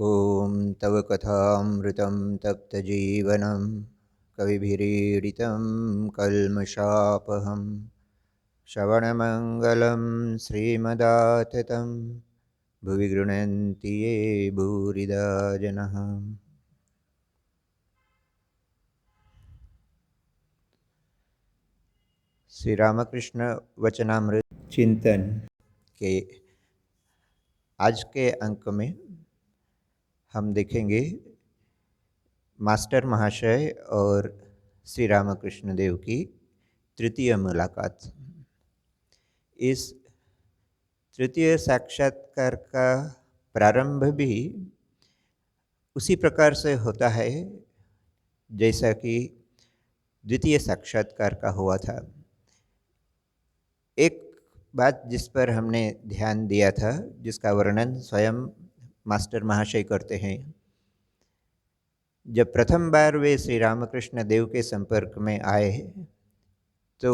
ॐ तव कथामृतं तप्तजीवनं कविभिरीडितं कल्मषापहं श्रवणमङ्गलं श्रीमदाततं भुवि गृह्णन्ति ये भूरिदा जनः। श्री रामकृष्ण वचनामृत चिंतन के आज के अंक में हम देखेंगे मास्टर महाशय और श्री रामकृष्ण देव की तृतीय मुलाकात। इस तृतीय साक्षात्कार का प्रारंभ भी उसी प्रकार से होता है जैसा कि द्वितीय साक्षात्कार का हुआ था। एक बात जिस पर हमने ध्यान दिया था, जिसका वर्णन स्वयं मास्टर महाशय करते हैं, जब प्रथम बार वे श्री रामकृष्ण देव के संपर्क में आए तो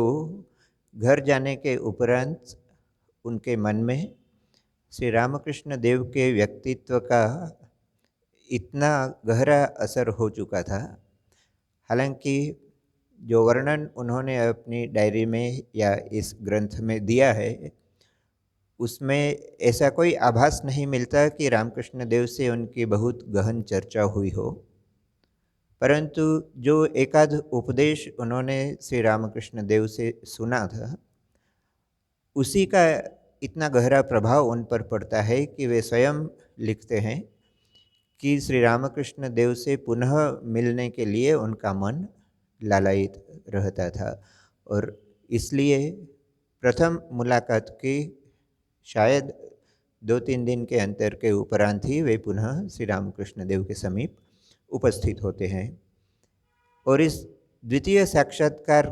घर जाने के उपरांत उनके मन में श्री रामकृष्ण देव के व्यक्तित्व का इतना गहरा असर हो चुका था। हालांकि जो वर्णन उन्होंने अपनी डायरी में या इस ग्रंथ में दिया है, उसमें ऐसा कोई आभास नहीं मिलता कि रामकृष्ण देव से उनकी बहुत गहन चर्चा हुई हो, परंतु जो एकाध उपदेश उन्होंने श्री रामकृष्ण देव से सुना था, उसी का इतना गहरा प्रभाव उन पर पड़ता है कि वे स्वयं लिखते हैं कि श्री रामकृष्ण देव से पुनः मिलने के लिए उनका मन लालायित रहता था और इसलिए प्रथम मुलाकात की शायद 2-3 दिन के अंतर के उपरांत ही वे पुनः श्री रामकृष्ण देव के समीप उपस्थित होते हैं। और इस द्वितीय साक्षात्कार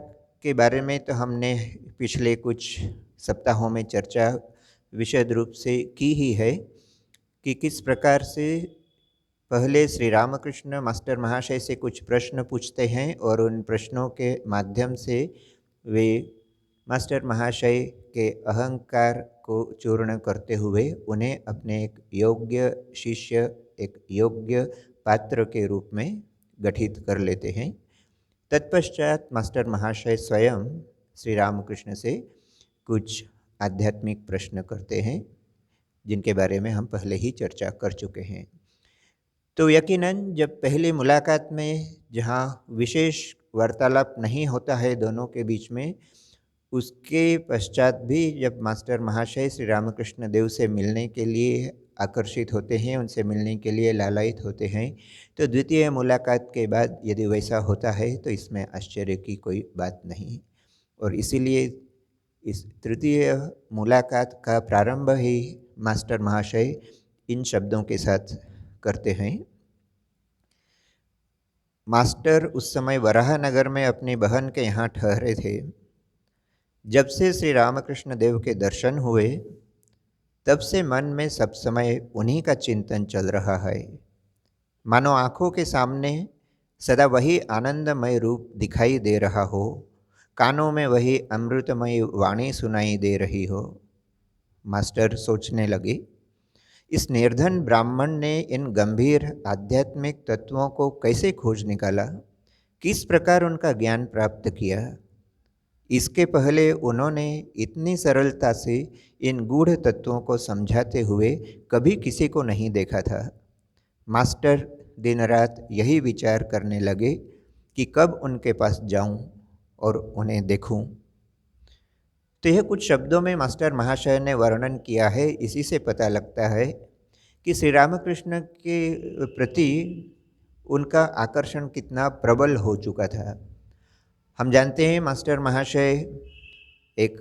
के बारे में तो हमने पिछले कुछ सप्ताहों में चर्चा विशद रूप से की ही है कि किस प्रकार से पहले श्री रामकृष्ण मास्टर महाशय से कुछ प्रश्न पूछते हैं और उन प्रश्नों के माध्यम से वे मास्टर महाशय के अहंकार को चूर्ण करते हुए उन्हें अपने एक योग्य शिष्य, एक योग्य पात्र के रूप में गठित कर लेते हैं। तत्पश्चात मास्टर महाशय स्वयं श्री रामकृष्ण से कुछ आध्यात्मिक प्रश्न करते हैं, जिनके बारे में हम पहले ही चर्चा कर चुके हैं। तो यकीनन जब पहली मुलाकात में जहाँ विशेष वार्तालाप नहीं होता है दोनों के बीच में, उसके पश्चात भी जब मास्टर महाशय श्री रामकृष्ण देव से मिलने के लिए आकर्षित होते हैं, उनसे मिलने के लिए लालायित होते हैं, तो द्वितीय मुलाकात के बाद यदि वैसा होता है तो इसमें आश्चर्य की कोई बात नहीं। और इसीलिए इस तृतीय मुलाकात का प्रारंभ ही मास्टर महाशय इन शब्दों के साथ करते हैं। मास्टर उस समय वराहनगर में अपनी बहन के यहाँ ठहरे थे। जब से श्री रामकृष्ण देव के दर्शन हुए तब से मन में सब समय उन्हीं का चिंतन चल रहा है। मानो आँखों के सामने सदा वही आनंदमय रूप दिखाई दे रहा हो, कानों में वही अमृतमय वाणी सुनाई दे रही हो। मास्टर सोचने लगे, इस निर्धन ब्राह्मण ने इन गंभीर आध्यात्मिक तत्वों को कैसे खोज निकाला, किस प्रकार उनका ज्ञान प्राप्त किया। इसके पहले उन्होंने इतनी सरलता से इन गूढ़ तत्वों को समझाते हुए कभी किसी को नहीं देखा था। मास्टर दिन रात यही विचार करने लगे कि कब उनके पास जाऊं और उन्हें देखूं। तो यह कुछ शब्दों में मास्टर महाशय ने वर्णन किया है। इसी से पता लगता है कि श्री रामकृष्ण के प्रति उनका आकर्षण कितना प्रबल हो चुका था। हम जानते हैं मास्टर महाशय एक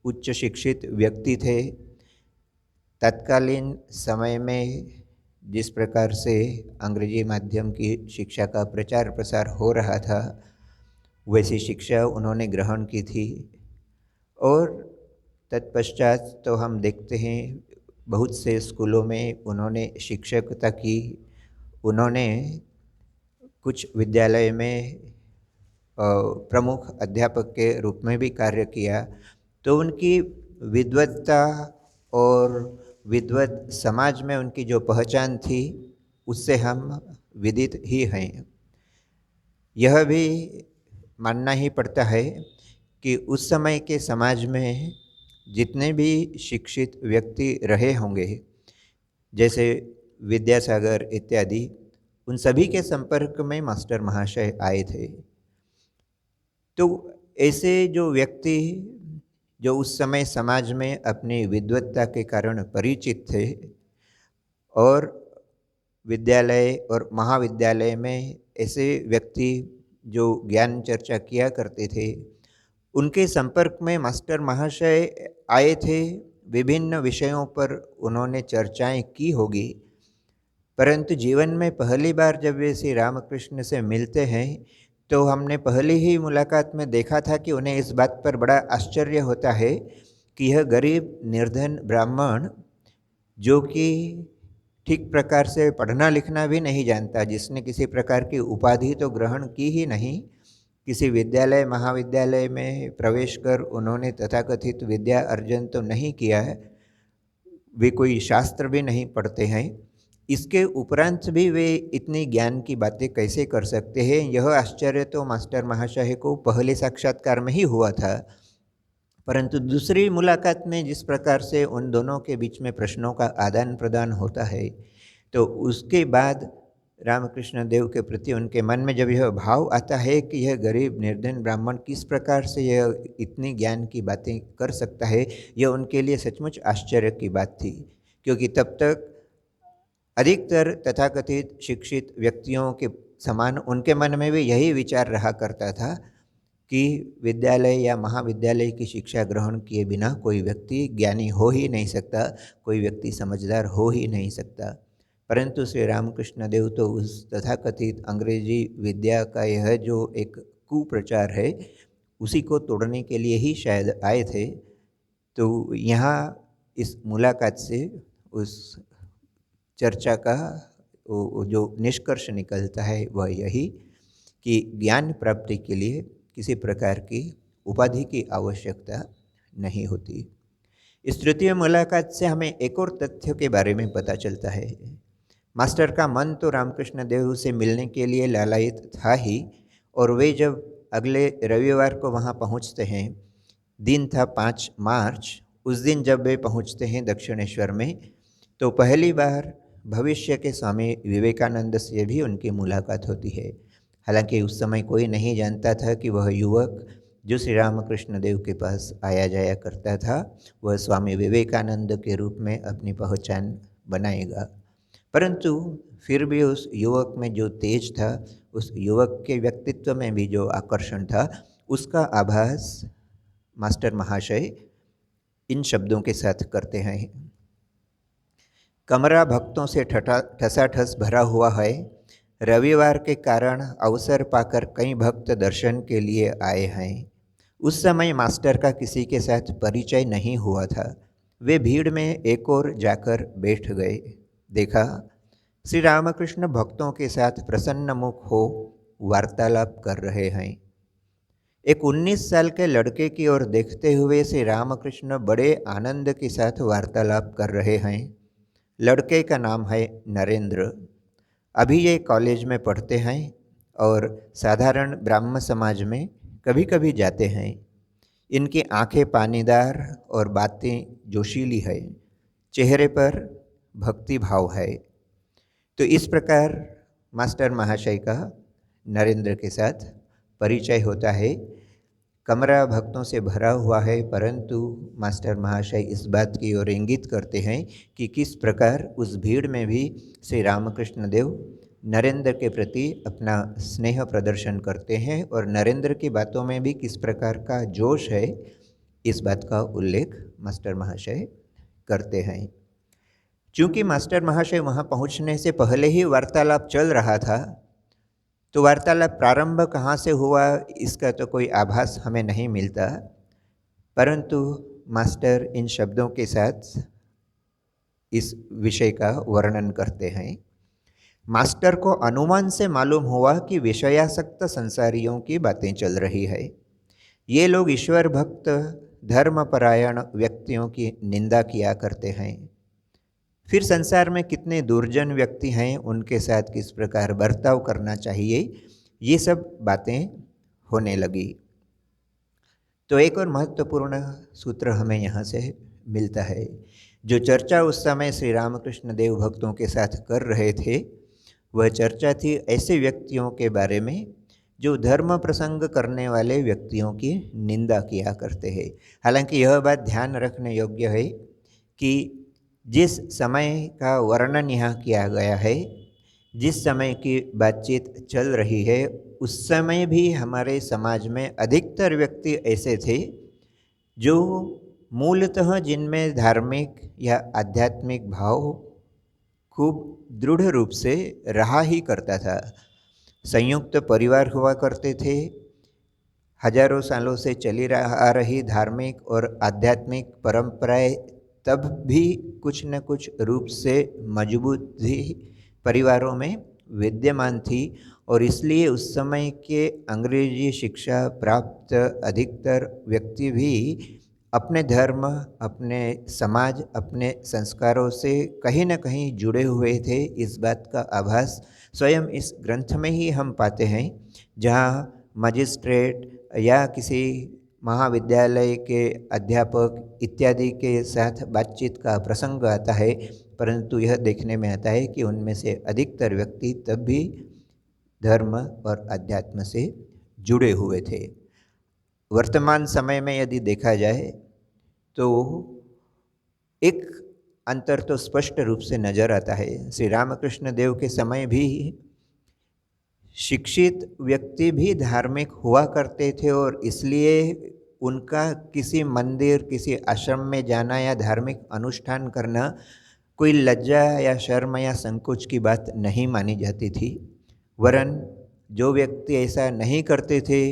उच्च शिक्षित व्यक्ति थे। तत्कालीन समय में जिस प्रकार से अंग्रेजी माध्यम की शिक्षा का प्रचार प्रसार हो रहा था, वैसी शिक्षा उन्होंने ग्रहण की थी। और तत्पश्चात तो हम देखते हैं बहुत से स्कूलों में उन्होंने शिक्षकता की। उन्होंने कुछ विद्यालय में प्रमुख अध्यापक के रूप में भी कार्य किया। तो उनकी विद्वत्ता और विद्वत समाज में उनकी जो पहचान थी उससे हम विदित ही हैं। यह भी मानना ही पड़ता है कि उस समय के समाज में जितने भी शिक्षित व्यक्ति रहे होंगे, जैसे विद्यासागर इत्यादि, उन सभी के संपर्क में मास्टर महाशय आए थे। तो ऐसे जो व्यक्ति जो उस समय समाज में अपनी विद्वत्ता के कारण परिचित थे और विद्यालय और महाविद्यालय में ऐसे व्यक्ति जो ज्ञान चर्चा किया करते थे, उनके संपर्क में मास्टर महाशय आए थे। विभिन्न विषयों पर उन्होंने चर्चाएं की होगी, परंतु जीवन में पहली बार जब वे श्री रामकृष्ण से मिलते हैं तो हमने पहली ही मुलाकात में देखा था कि उन्हें इस बात पर बड़ा आश्चर्य होता है कि यह गरीब निर्धन ब्राह्मण, जो कि ठीक प्रकार से पढ़ना लिखना भी नहीं जानता, जिसने किसी प्रकार की उपाधि तो ग्रहण की ही नहीं, किसी विद्यालय महाविद्यालय में प्रवेश कर उन्होंने तथाकथित विद्या अर्जन तो नहीं किया है, वे कोई शास्त्र भी नहीं पढ़ते हैं, इसके उपरांत भी वे इतनी ज्ञान की बातें कैसे कर सकते हैं, यह आश्चर्य तो मास्टर महाशय को पहले साक्षात्कार में ही हुआ था। परंतु दूसरी मुलाकात में जिस प्रकार से उन दोनों के बीच में प्रश्नों का आदान प्रदान होता है, तो उसके बाद रामकृष्ण देव के प्रति उनके मन में जब यह भाव आता है कि यह गरीब निर्धन ब्राह्मण किस प्रकार से यह इतनी ज्ञान की बातें कर सकता है, यह उनके लिए सचमुच आश्चर्य की बात थी। क्योंकि तब तक अधिकतर तथाकथित शिक्षित व्यक्तियों के समान उनके मन में भी यही विचार रहा करता था कि विद्यालय या महाविद्यालय की शिक्षा ग्रहण किए बिना कोई व्यक्ति ज्ञानी हो ही नहीं सकता, कोई व्यक्ति समझदार हो ही नहीं सकता। परंतु श्री रामकृष्ण देव तो उस तथाकथित अंग्रेजी विद्या का यह जो एक कुप्रचार है, उसी को तोड़ने के लिए ही शायद आए थे। तो यहाँ इस मुलाकात से उस चर्चा का जो निष्कर्ष निकलता है वह यही कि ज्ञान प्राप्ति के लिए किसी प्रकार की उपाधि की आवश्यकता नहीं होती। इस तृतीय मुलाकात से हमें एक और तथ्य के बारे में पता चलता है। मास्टर का मन तो रामकृष्ण देव से मिलने के लिए लालायित था ही, और वे जब अगले रविवार को वहाँ पहुँचते हैं, दिन था 5 मार्च, उस दिन जब वे पहुँचते हैं दक्षिणेश्वर में, तो पहली बार भविष्य के स्वामी विवेकानंद से भी उनकी मुलाकात होती है। हालांकि उस समय कोई नहीं जानता था कि वह युवक जो श्री रामकृष्ण देव के पास आया जाया करता था, वह स्वामी विवेकानंद के रूप में अपनी पहचान बनाएगा। परंतु फिर भी उस युवक में जो तेज था, उस युवक के व्यक्तित्व में भी जो आकर्षण था, उसका आभास मास्टर महाशय इन शब्दों के साथ करते हैं। कमरा भक्तों से ठसाठस भरा हुआ है। रविवार के कारण अवसर पाकर कई भक्त दर्शन के लिए आए हैं। उस समय मास्टर का किसी के साथ परिचय नहीं हुआ था। वे भीड़ में एक और जाकर बैठ गए। देखा, श्री रामकृष्ण भक्तों के साथ प्रसन्न मुख हो वार्तालाप कर रहे हैं। एक 19 साल के लड़के की ओर देखते हुए श्री रामकृष्ण बड़े आनंद के साथ वार्तालाप कर रहे हैं। लड़के का नाम है नरेंद्र। अभी ये कॉलेज में पढ़ते हैं और साधारण ब्राह्मण समाज में कभी कभी जाते हैं। इनकी आंखें पानीदार और बातें जोशीली है, चेहरे पर भक्ति भाव है। तो इस प्रकार मास्टर महाशय का नरेंद्र के साथ परिचय होता है। कमरा भक्तों से भरा हुआ है, परंतु मास्टर महाशय इस बात की ओर इंगित करते हैं कि किस प्रकार उस भीड़ में भी श्री रामकृष्ण देव नरेंद्र के प्रति अपना स्नेह प्रदर्शन करते हैं, और नरेंद्र की बातों में भी किस प्रकार का जोश है, इस बात का उल्लेख मास्टर महाशय करते हैं। चूँकि मास्टर महाशय वहाँ पहुँचने से पहले ही वार्तालाप चल रहा था, तो वार्तालाप प्रारंभ कहाँ से हुआ इसका तो कोई आभास हमें नहीं मिलता, परंतु मास्टर इन शब्दों के साथ इस विषय का वर्णन करते हैं। मास्टर को अनुमान से मालूम हुआ कि विषयासक्त संसारियों की बातें चल रही है। ये लोग ईश्वर भक्त धर्मपरायण व्यक्तियों की निंदा किया करते हैं। फिर संसार में कितने दुर्जन व्यक्ति हैं, उनके साथ किस प्रकार बर्ताव करना चाहिए, ये सब बातें होने लगी। तो एक और महत्वपूर्ण सूत्र हमें यहाँ से मिलता है। जो चर्चा उस समय श्री रामकृष्ण देव भक्तों के साथ कर रहे थे, वह चर्चा थी ऐसे व्यक्तियों के बारे में जो धर्म प्रसंग करने वाले व्यक्तियों की निंदा किया करते हैं। हालांकि यह बात ध्यान रखने योग्य है कि जिस समय का वर्णन यहाँ किया गया है, जिस समय की बातचीत चल रही है, उस समय भी हमारे समाज में अधिकतर व्यक्ति ऐसे थे जो मूलतः जिनमें धार्मिक या आध्यात्मिक भाव खूब दृढ़ रूप से रहा ही करता था। संयुक्त परिवार हुआ करते थे। हजारों सालों से चली आ रही धार्मिक और आध्यात्मिक परंपराएं तब भी कुछ न कुछ रूप से मजबूत थी, परिवारों में विद्यमान थी। और इसलिए उस समय के अंग्रेजी शिक्षा प्राप्त अधिकतर व्यक्ति भी अपने धर्म, अपने समाज, अपने संस्कारों से कहीं न कहीं जुड़े हुए थे। इस बात का आभास स्वयं इस ग्रंथ में ही हम पाते हैं, जहाँ मजिस्ट्रेट या किसी महाविद्यालय के अध्यापक इत्यादि के साथ बातचीत का प्रसंग आता है, परंतु यह देखने में आता है कि उनमें से अधिकतर व्यक्ति तब भी धर्म और अध्यात्म से जुड़े हुए थे। वर्तमान समय में यदि देखा जाए तो एक अंतर तो स्पष्ट रूप से नजर आता है। श्री रामकृष्ण देव के समय भी शिक्षित व्यक्ति भी धार्मिक हुआ करते थे और इसलिए उनका किसी मंदिर, किसी आश्रम में जाना या धार्मिक अनुष्ठान करना कोई लज्जा या शर्म या संकोच की बात नहीं मानी जाती थी। वरन जो व्यक्ति ऐसा नहीं करते थे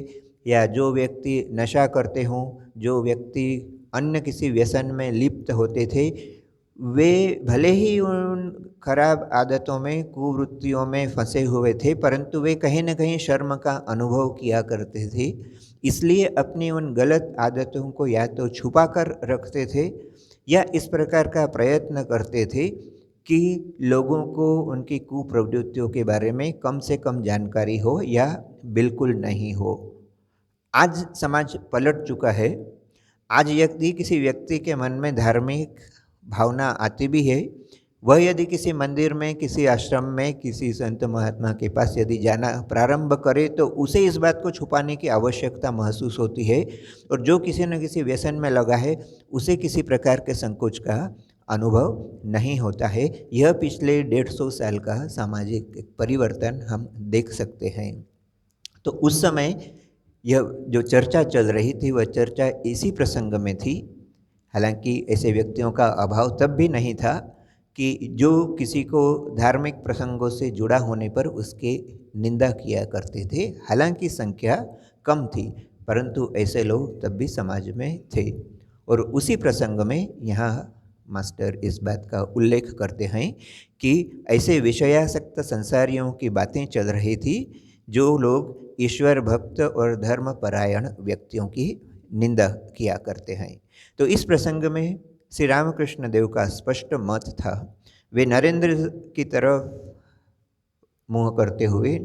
या जो व्यक्ति नशा करते हों, जो व्यक्ति अन्य किसी व्यसन में लिप्त होते थे, वे भले ही उन खराब आदतों में, कुवृत्तियों में फंसे हुए थे, परंतु वे कहीं न कहीं शर्म का अनुभव किया करते थे। इसलिए अपनी उन गलत आदतों को या तो छुपा कर रखते थे या इस प्रकार का प्रयत्न करते थे कि लोगों को उनकी कुप्रवृत्तियों के बारे में कम से कम जानकारी हो या बिल्कुल नहीं हो। आज समाज पलट चुका है। आज यदि किसी व्यक्ति के मन में धार्मिक भावना आती भी है, वह यदि किसी मंदिर में, किसी आश्रम में, किसी संत महात्मा के पास यदि जाना प्रारंभ करे तो उसे इस बात को छुपाने की आवश्यकता महसूस होती है। और जो किसी न किसी व्यसन में लगा है, उसे किसी प्रकार के संकोच का अनुभव नहीं होता है। यह पिछले 150 साल का सामाजिक परिवर्तन हम देख सकते हैं। तो उस समय यह जो चर्चा चल रही थी, वह चर्चा इसी प्रसंग में थी। हालांकि ऐसे व्यक्तियों का अभाव तब भी नहीं था कि जो किसी को धार्मिक प्रसंगों से जुड़ा होने पर उसके निंदा किया करते थे। हालांकि संख्या कम थी, परंतु ऐसे लोग तब भी समाज में थे। और उसी प्रसंग में यहाँ मास्टर इस बात का उल्लेख करते हैं कि ऐसे विषयासक्त संसारियों की बातें चल रही थी, जो लोग ईश्वर भक्त और धर्मपरायण व्यक्तियों की निंदा किया करते हैं। तो इस प्रसंग में श्री रामकृष्ण देव का स्पष्ट मत था। वे नरेंद्र की तरफ मुँह करते हुए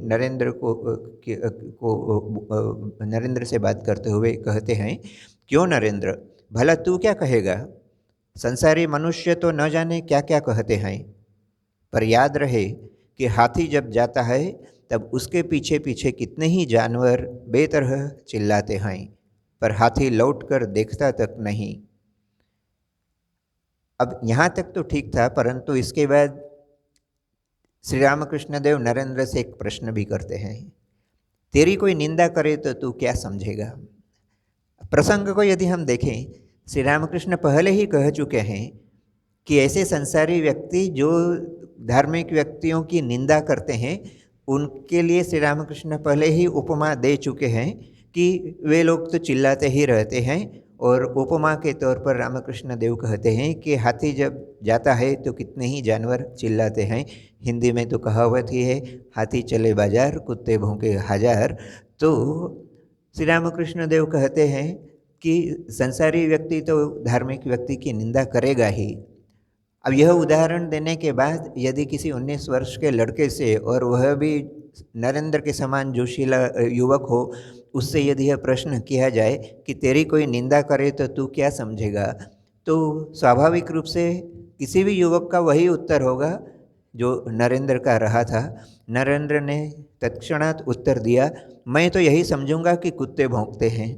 नरेंद्र से बात करते हुए कहते हैं, क्यों नरेंद्र, भला तू क्या कहेगा? संसारी मनुष्य तो न जाने क्या क्या कहते हैं, पर याद रहे कि हाथी जब जाता है तब उसके पीछे पीछे कितने ही जानवर बेतरह चिल्लाते हैं, पर हाथी लौटकर देखता तक नहीं। अब यहाँ तक तो ठीक था, परंतु इसके बाद श्री रामकृष्ण देव नरेंद्र से एक प्रश्न भी करते हैं, तेरी कोई निंदा करे तो तू क्या समझेगा? प्रसंग को यदि हम देखें, श्री रामकृष्ण पहले ही कह चुके हैं कि ऐसे संसारी व्यक्ति जो धार्मिक व्यक्तियों की निंदा करते हैं, उनके लिए श्री रामकृष्ण पहले ही उपमा दे चुके हैं कि वे लोग तो चिल्लाते ही रहते हैं। और उपमा के तौर पर रामकृष्ण देव कहते हैं कि हाथी जब जाता है तो कितने ही जानवर चिल्लाते हैं। हिंदी में तो कहावत ही है, हाथी चले बाजार, कुत्ते भौंके हजार। तो श्री रामकृष्ण देव कहते हैं कि संसारी व्यक्ति तो धार्मिक व्यक्ति की निंदा करेगा ही, अब यह उदाहरण देने के बाद यदि किसी 19 वर्ष के लड़के से, और वह भी नरेंद्र के समान जोशीला युवक हो, उससे यदि यह प्रश्न किया जाए कि तेरी कोई निंदा करे तो तू क्या समझेगा, तो स्वाभाविक रूप से किसी भी युवक का वही उत्तर होगा जो नरेंद्र का रहा था। नरेंद्र ने तत्क्षणात उत्तर दिया, मैं तो यही समझूंगा कि कुत्ते भौंकते हैं।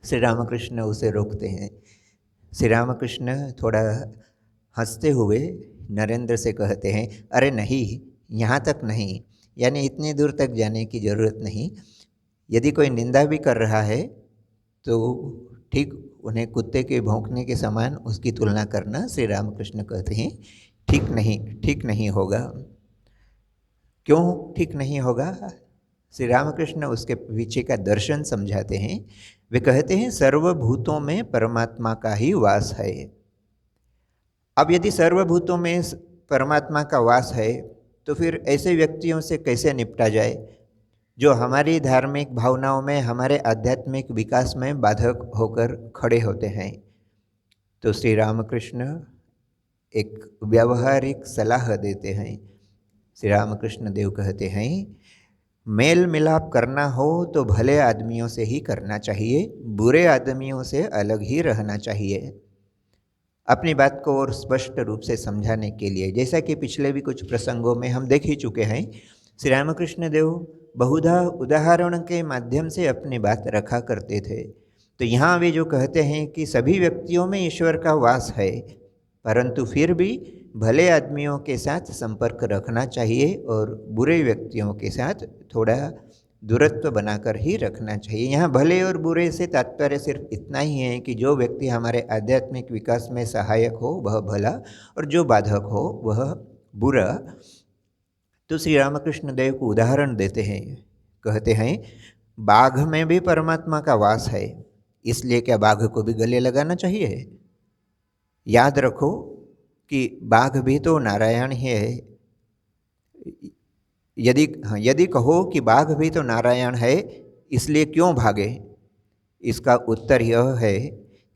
श्री रामकृष्ण उसे रोकते हैं। श्री रामकृष्ण थोड़ा हंसते हुए नरेंद्र से कहते हैं, अरे नहीं, यहाँ तक नहीं, यानी इतनी दूर तक जाने की ज़रूरत नहीं। यदि कोई निंदा भी कर रहा है तो ठीक उन्हें कुत्ते के भौंकने के समान उसकी तुलना करना, श्री रामकृष्ण कहते हैं, ठीक नहीं होगा। क्यों ठीक नहीं होगा? श्री रामकृष्ण उसके पीछे का दर्शन समझाते हैं। वे कहते हैं, सर्वभूतों में परमात्मा का ही वास है। अब यदि सर्वभूतों में परमात्मा का वास है तो फिर ऐसे व्यक्तियों से कैसे निपटा जाए जो हमारी धार्मिक भावनाओं में, हमारे आध्यात्मिक विकास में बाधक होकर खड़े होते हैं। तो श्री रामकृष्ण एक व्यावहारिक सलाह देते हैं। श्री रामकृष्ण देव कहते हैं, मेल मिलाप करना हो तो भले आदमियों से ही करना चाहिए, बुरे आदमियों से अलग ही रहना चाहिए। अपनी बात को और स्पष्ट रूप से समझाने के लिए, जैसा कि पिछले भी कुछ प्रसंगों में हम देख ही चुके हैं, श्री रामकृष्ण देव बहुधा उदाहरण के माध्यम से अपनी बात रखा करते थे। तो यहाँ वे जो कहते हैं कि सभी व्यक्तियों में ईश्वर का वास है, परंतु फिर भी भले आदमियों के साथ संपर्क रखना चाहिए और बुरे व्यक्तियों के साथ थोड़ा दूरत्व बनाकर ही रखना चाहिए। यहाँ भले और बुरे से तात्पर्य सिर्फ इतना ही है कि जो व्यक्ति हमारे आध्यात्मिक विकास में सहायक हो वह भला, और जो बाधक हो वह बुरा। तो श्री रामकृष्ण देव को उदाहरण देते हैं, कहते हैं, बाघ में भी परमात्मा का वास है, इसलिए क्या बाघ को भी गले लगाना चाहिए? याद रखो कि बाघ भी तो नारायण ही है। यदि कहो कि बाघ भी तो नारायण है, इसलिए क्यों भागे? इसका उत्तर यह है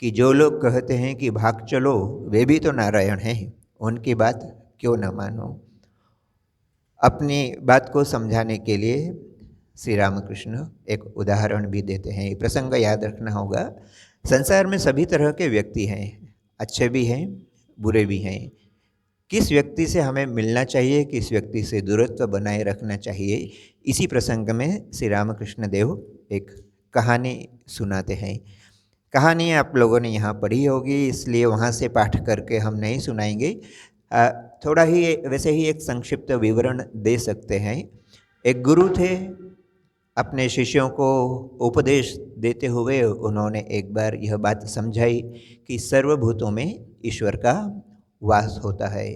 कि जो लोग कहते हैं कि भाग चलो, वे भी तो नारायण हैं, उनकी बात क्यों न मानो। अपनी बात को समझाने के लिए श्री रामकृष्ण एक उदाहरण भी देते हैं। ये प्रसंग याद रखना होगा। संसार में सभी तरह के व्यक्ति हैं, अच्छे भी हैं, बुरे भी हैं। किस व्यक्ति से हमें मिलना चाहिए, किस व्यक्ति से दूरत्व बनाए रखना चाहिए, इसी प्रसंग में श्री रामकृष्ण देव एक कहानी सुनाते हैं। कहानी आप लोगों ने यहाँ पढ़ी होगी, इसलिए वहाँ से पाठ करके हम नहीं सुनाएंगे। थोड़ा ही वैसे ही एक संक्षिप्त विवरण दे सकते हैं। एक गुरु थे, अपने शिष्यों को उपदेश देते हुए उन्होंने एक बार यह बात समझाई कि सर्वभूतों में ईश्वर का वास होता है।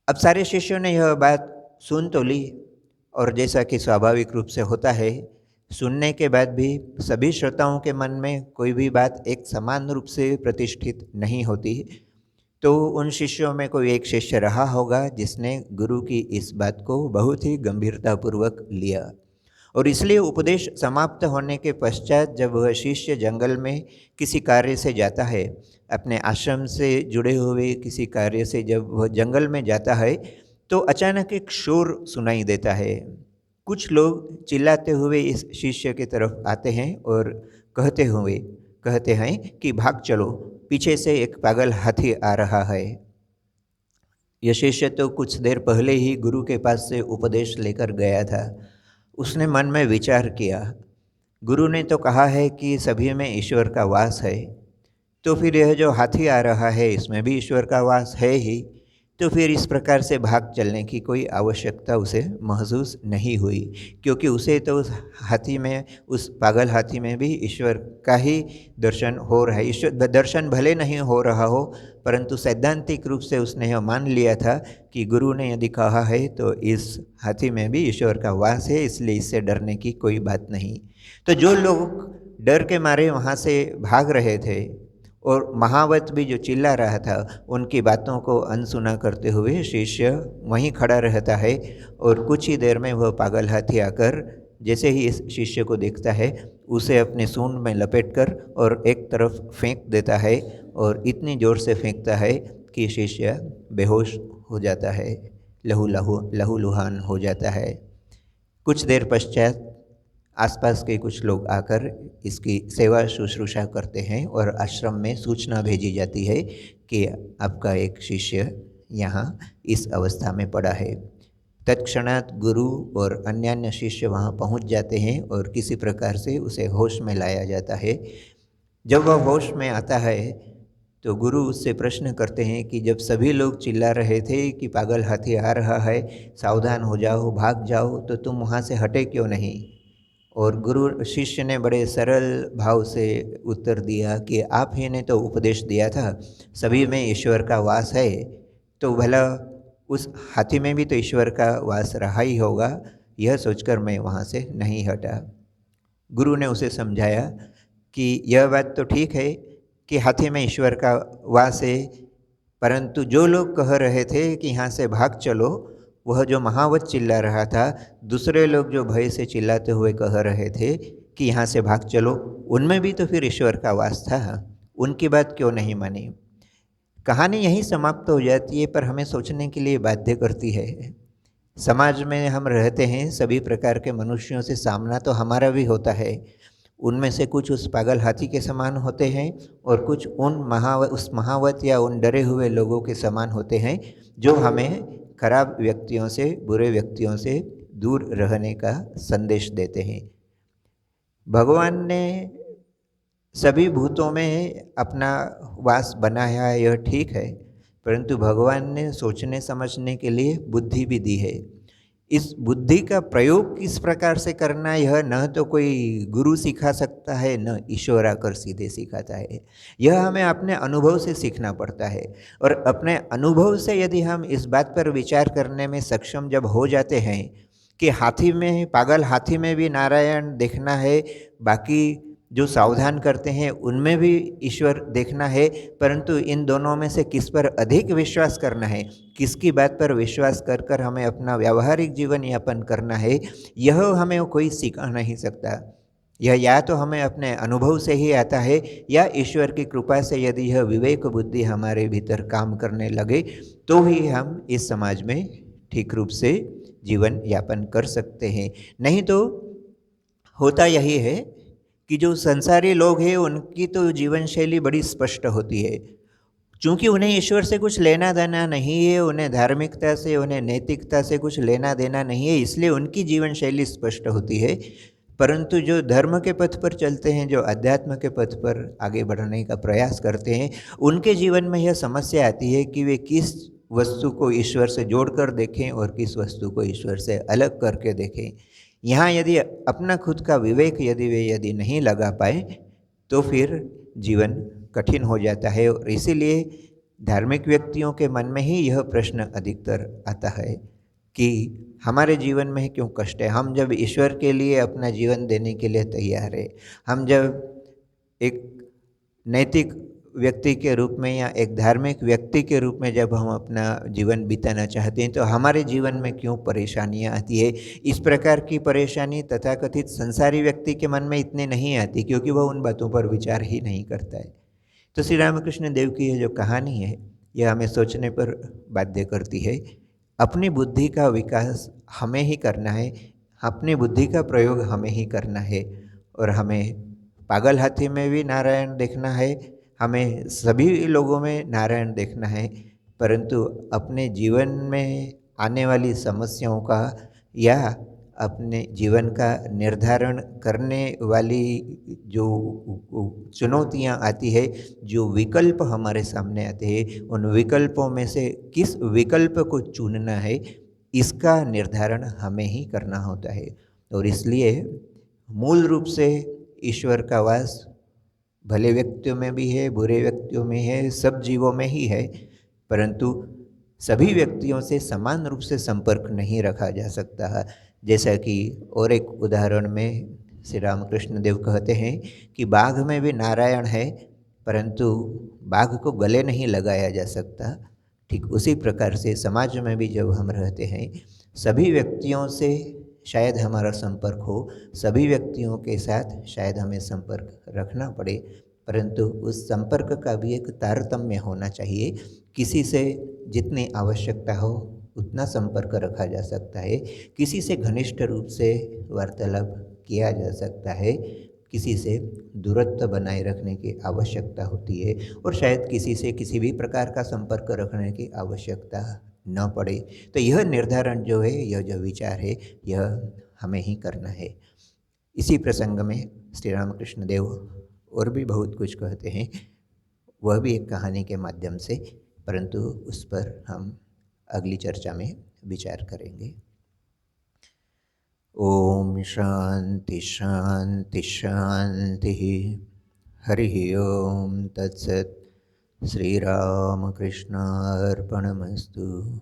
अब सारे शिष्यों ने यह बात सुन तो ली, और जैसा कि स्वाभाविक रूप से होता है, सुनने के बाद भी सभी श्रोताओं के मन में कोई भी बात एक समान रूप से प्रतिष्ठित नहीं होती। तो उन शिष्यों में कोई एक शिष्य रहा होगा जिसने गुरु की इस बात को बहुत ही गंभीरतापूर्वक लिया, और इसलिए उपदेश समाप्त होने के पश्चात जब वह शिष्य जंगल में किसी कार्य से जाता है, अपने आश्रम से जुड़े हुए किसी कार्य से जब वह जंगल में जाता है, तो अचानक एक शोर सुनाई देता है। कुछ लोग चिल्लाते हुए इस शिष्य की तरफ आते हैं और कहते हैं कि भाग चलो, पीछे से एक पागल हाथी आ रहा है। यह शिष्य तो कुछ देर पहले ही गुरु के पास से उपदेश लेकर गया था। उसने मन में विचार किया, गुरु ने तो कहा है कि सभी में ईश्वर का वास है, तो फिर यह जो हाथी आ रहा है इसमें भी ईश्वर का वास है ही, तो फिर इस प्रकार से भाग चलने की कोई आवश्यकता उसे महसूस नहीं हुई, क्योंकि उसे तो उस हाथी में, उस पागल हाथी में भी ईश्वर का ही दर्शन हो रहा है। ईश्वर दर्शन भले नहीं हो रहा हो, परंतु सैद्धांतिक रूप से उसने यह मान लिया था कि गुरु ने यदि कहा है तो इस हाथी में भी ईश्वर का वास है, इसलिए इससे डरने की कोई बात नहीं। तो जो लोग डर के मारे वहाँ से भाग रहे थे और महावत भी जो चिल्ला रहा था, उनकी बातों को अनसुना करते हुए शिष्य वहीं खड़ा रहता है, और कुछ ही देर में वह पागल हाथी आकर जैसे ही इस शिष्य को देखता है उसे अपने सूंड में लपेटकर और एक तरफ फेंक देता है और इतनी ज़ोर से फेंकता है कि शिष्य बेहोश हो जाता है, लहूलुहान हो जाता है। कुछ देर पश्चात आसपास के कुछ लोग आकर इसकी सेवा शुश्रूषा करते हैं और आश्रम में सूचना भेजी जाती है कि आपका एक शिष्य यहाँ इस अवस्था में पड़ा है। तत्क्षणात गुरु और अन्य शिष्य वहाँ पहुँच जाते हैं और किसी प्रकार से उसे होश में लाया जाता है। जब वह होश में आता है तो गुरु उससे प्रश्न करते हैं कि जब सभी लोग चिल्ला रहे थे कि पागल हाथी आ रहा है, सावधान हो जाओ, भाग जाओ, तो तुम वहाँ से हटे क्यों नहीं? और गुरु शिष्य ने बड़े सरल भाव से उत्तर दिया कि आप ही ने तो उपदेश दिया था सभी में ईश्वर का वास है, तो भला उस हाथी में भी तो ईश्वर का वास रहा ही होगा। यह सोचकर मैं वहाँ से नहीं हटा। गुरु ने उसे समझाया कि यह बात तो ठीक है कि हाथी में ईश्वर का वास है, परंतु जो लोग कह रहे थे कि यहाँ से भाग चलो, वह जो महावत चिल्ला रहा था, दूसरे लोग जो भय से चिल्लाते हुए कह रहे थे कि यहाँ से भाग चलो, उनमें भी तो फिर ईश्वर का वास था, उनकी बात क्यों नहीं मानी? कहानी यहीं समाप्त हो जाती है, पर हमें सोचने के लिए बाध्य करती है। समाज में हम रहते हैं, सभी प्रकार के मनुष्यों से सामना तो हमारा भी होता है। उनमें से कुछ उस पागल हाथी के समान होते हैं और कुछ उस महावत या उन डरे हुए लोगों के समान होते हैं जो हमें खराब व्यक्तियों से, बुरे व्यक्तियों से दूर रहने का संदेश देते हैं। भगवान ने सभी भूतों में अपना वास बनाया है, यह ठीक है, परंतु भगवान ने सोचने समझने के लिए बुद्धि भी दी है। इस बुद्धि का प्रयोग किस प्रकार से करना, यह न तो कोई गुरु सिखा सकता है, न ईश्वर आकर सीधे सिखाता है। यह हमें अपने अनुभव से सीखना पड़ता है। और अपने अनुभव से यदि हम इस बात पर विचार करने में सक्षम जब हो जाते हैं कि हाथी में, पागल हाथी में भी नारायण देखना है, बाकी जो सावधान करते हैं उनमें भी ईश्वर देखना है, परंतु इन दोनों में से किस पर अधिक विश्वास करना है, किसकी बात पर विश्वास कर कर हमें अपना व्यावहारिक जीवन यापन करना है, यह हमें कोई सिखा नहीं सकता। यह या तो हमें अपने अनुभव से ही आता है या ईश्वर की कृपा से यदि यह विवेक बुद्धि हमारे भीतर काम करने लगे तो ही हम इस समाज में ठीक रूप से जीवन यापन कर सकते हैं। नहीं तो होता यही है कि जो संसारी लोग हैं उनकी तो जीवन शैली बड़ी स्पष्ट होती है। चूँकि उन्हें ईश्वर से कुछ लेना देना नहीं है, उन्हें धार्मिकता से, उन्हें नैतिकता से कुछ लेना देना नहीं है, इसलिए उनकी जीवन शैली स्पष्ट होती है। परंतु जो धर्म के पथ पर चलते हैं, जो अध्यात्म के पथ पर आगे बढ़ने का प्रयास करते हैं, उनके जीवन में यह समस्या आती है कि वे किस वस्तु को ईश्वर से जोड़कर देखें और किस वस्तु को ईश्वर से अलग करके देखें। यहाँ यदि अपना खुद का विवेक यदि नहीं लगा पाए तो फिर जीवन कठिन हो जाता है। और इसीलिए धार्मिक व्यक्तियों के मन में ही यह प्रश्न अधिकतर आता है कि हमारे जीवन में क्यों कष्ट है। हम जब ईश्वर के लिए अपना जीवन देने के लिए तैयार है, हम जब एक नैतिक व्यक्ति के रूप में या एक धार्मिक व्यक्ति के रूप में जब हम अपना जीवन बिताना चाहते हैं, तो हमारे जीवन में क्यों परेशानियां आती है। इस प्रकार की परेशानी तथाकथित संसारी व्यक्ति के मन में इतने नहीं आती, क्योंकि वह उन बातों पर विचार ही नहीं करता है। तो श्री रामकृष्ण देव की यह जो कहानी है, यह हमें सोचने पर बाध्य करती है। अपनी बुद्धि का विकास हमें ही करना है, अपनी बुद्धि का प्रयोग हमें ही करना है, और हमें पागल हाथी में भी नारायण देखना है, हमें सभी लोगों में नारायण देखना है, परंतु अपने जीवन में आने वाली समस्याओं का या अपने जीवन का निर्धारण करने वाली जो चुनौतियां आती है, जो विकल्प हमारे सामने आते हैं, उन विकल्पों में से किस विकल्प को चुनना है, इसका निर्धारण हमें ही करना होता है। और इसलिए मूल रूप से ईश्वर का वास भले व्यक्तियों में भी है, बुरे व्यक्तियों में है, सब जीवों में ही है, परंतु सभी व्यक्तियों से समान रूप से संपर्क नहीं रखा जा सकता है। जैसा कि और एक उदाहरण में श्री रामकृष्ण देव कहते हैं कि बाघ में भी नारायण है, परंतु बाघ को गले नहीं लगाया जा सकता। ठीक उसी प्रकार से समाज में भी जब हम रहते हैं, सभी व्यक्तियों से शायद हमारा संपर्क हो, सभी व्यक्तियों के साथ शायद हमें संपर्क रखना पड़े, परंतु उस संपर्क का भी एक तारतम्य होना चाहिए। किसी से जितनी आवश्यकता हो उतना संपर्क रखा जा सकता है, किसी से घनिष्ठ रूप से वार्तालाप किया जा सकता है, किसी से दूरत्व बनाए रखने की आवश्यकता होती है और शायद किसी से किसी भी प्रकार का संपर्क रखने की आवश्यकता न पड़े। तो यह निर्धारण जो है, यह जो विचार है, यह हमें ही करना है। इसी प्रसंग में श्री रामकृष्ण देव और भी बहुत कुछ कहते हैं, वह भी एक कहानी के माध्यम से, परंतु उस पर हम अगली चर्चा में विचार करेंगे। ओम शांति शांति शांति। हरि ओम तत्सत। श्री रामकृष्णार्पणमस्तु।